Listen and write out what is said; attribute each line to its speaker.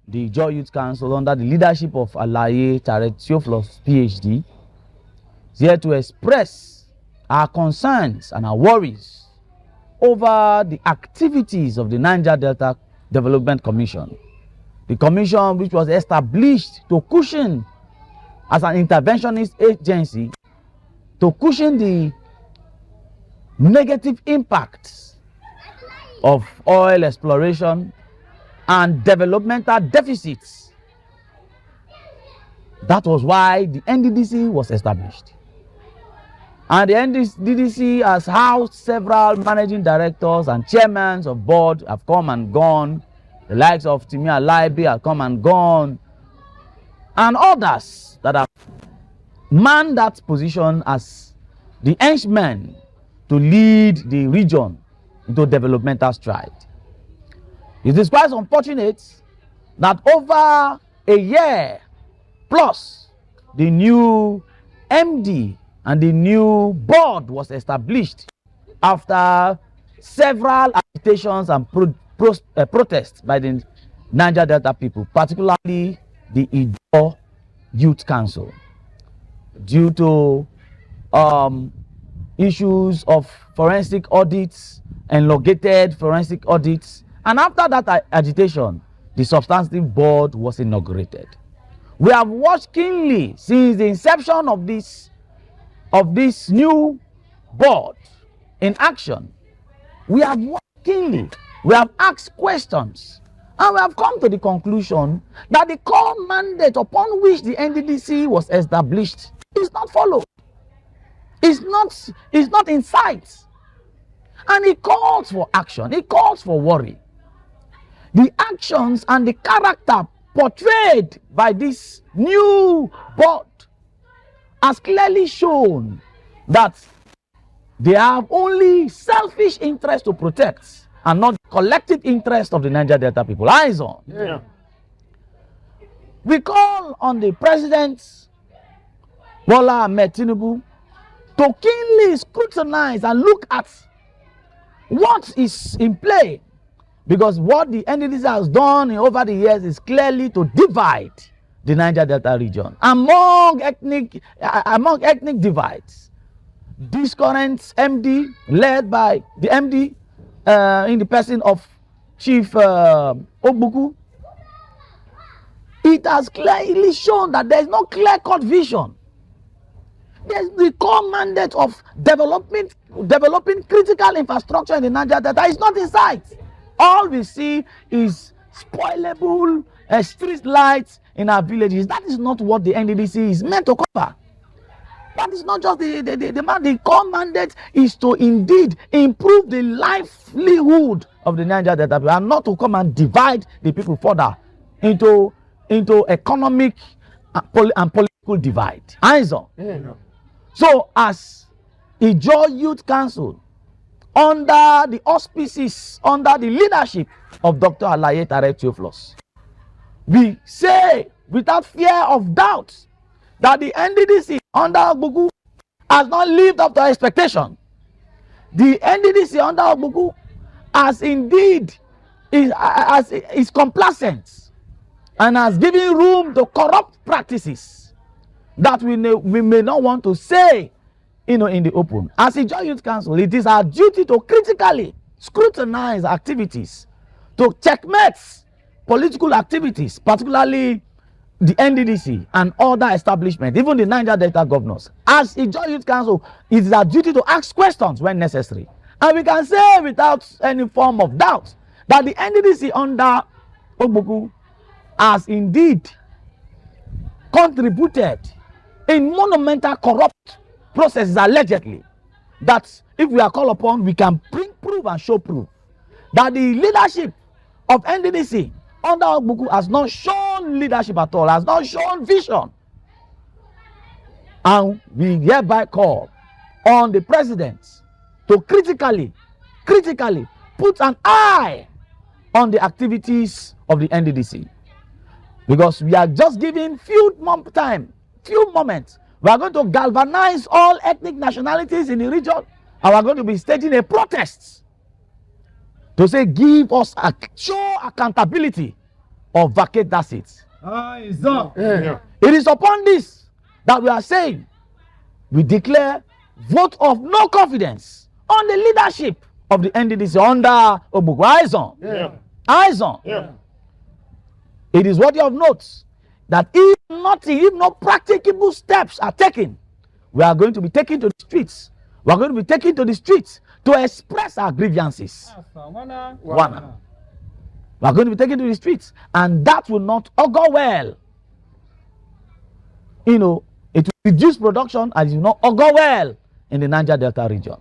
Speaker 1: the Ijaw Youth Council, under the leadership of Alaye Theophilus, PhD, is here to express our concerns and our worries over the activities of the Niger Delta Development Commission. The commission, which was established to cushion as an interventionist agency, to cushion the negative impacts of oil exploration and developmental deficits. That was why the NDDC was established. And the NDDC has housed several managing directors and chairmen of board have come and gone. The likes of Timi Alaibi have come and gone. And others that have manned that position as the henchmen to lead the region into developmental stride. It is quite unfortunate that over a year plus, the new MD and the new board was established after several agitations and protests by the Niger Delta people, particularly the Ijaw Youth Council, due to issues of forensic audits, elongated forensic audits. And after that agitation, the substantive board was inaugurated. We have watched keenly since the inception of this new board in action. We have watched keenly. We have asked questions. And we have come to the conclusion that the core mandate upon which the NDDC was established is not followed. It's not in sight. And it calls for action. It calls for worry. The actions and the character portrayed by this new board has clearly shown that they have only selfish interest to protect and not the collective interest of the Niger Delta people. Eyes on. Yeah. We call on the President Bola Ahmed Tinubu to keenly scrutinize and look at what is in play, because what the NDDC has done over the years is clearly to divide the Niger Delta region among ethnic divides. This current MD, led by the MD in the person of Chief Ogbuku, it has clearly shown that there is no clear-cut vision. There's the core mandate of developing critical infrastructure in the Niger Delta is not in sight. All we see is spoilable street lights in our villages. That is not what the NDDC is meant to cover. That is not just the core mandate is to indeed improve the livelihood of the Niger Delta people, and not to come and divide the people further into economic and political divide. Eyes on. Yeah. So, as Ijaw Youth Council, under the auspices, under the leadership of Dr. Alaye Theophilus, we say without fear of doubt that the NDDC under Ogbuku has not lived up to expectation. The NDDC under Ogbuku has indeed is complacent and has given room to corrupt practices that we may not want to say, in the open. As a Ijaw Youth Council, it is our duty to critically scrutinize activities, to checkmate political activities, particularly the NDDC and other establishments, even the Niger Delta governors. As a Ijaw Youth Council, it is our duty to ask questions when necessary. And we can say without any form of doubt that the NDDC under Ogbuku has indeed contributed in monumental corrupt processes, allegedly, that if we are called upon, we can bring proof and show proof that the leadership of NDDC under Ogbuku has not shown leadership at all, has not shown vision. And we hereby call on the president to critically put an eye on the activities of the NDDC, because we are just giving few moments. We are going to galvanize all ethnic nationalities in the region, and we are going to be staging a protest to say, give us show accountability or vacate that seat.
Speaker 2: Yeah.
Speaker 1: It is upon this that we are saying we declare vote of no confidence on the leadership of the NDDC under Ogbuku. Eyes on.
Speaker 2: Yeah.
Speaker 1: Eyes on.
Speaker 2: Yeah.
Speaker 1: It is worthy of note that if no practicable steps are taken, we are going to be taken to the streets. We are going to be taken to the streets to express our grievances. One. We are going to be taken to the streets, and that will not augur well. You know, it will reduce production and it will not augur well in the Niger Delta region.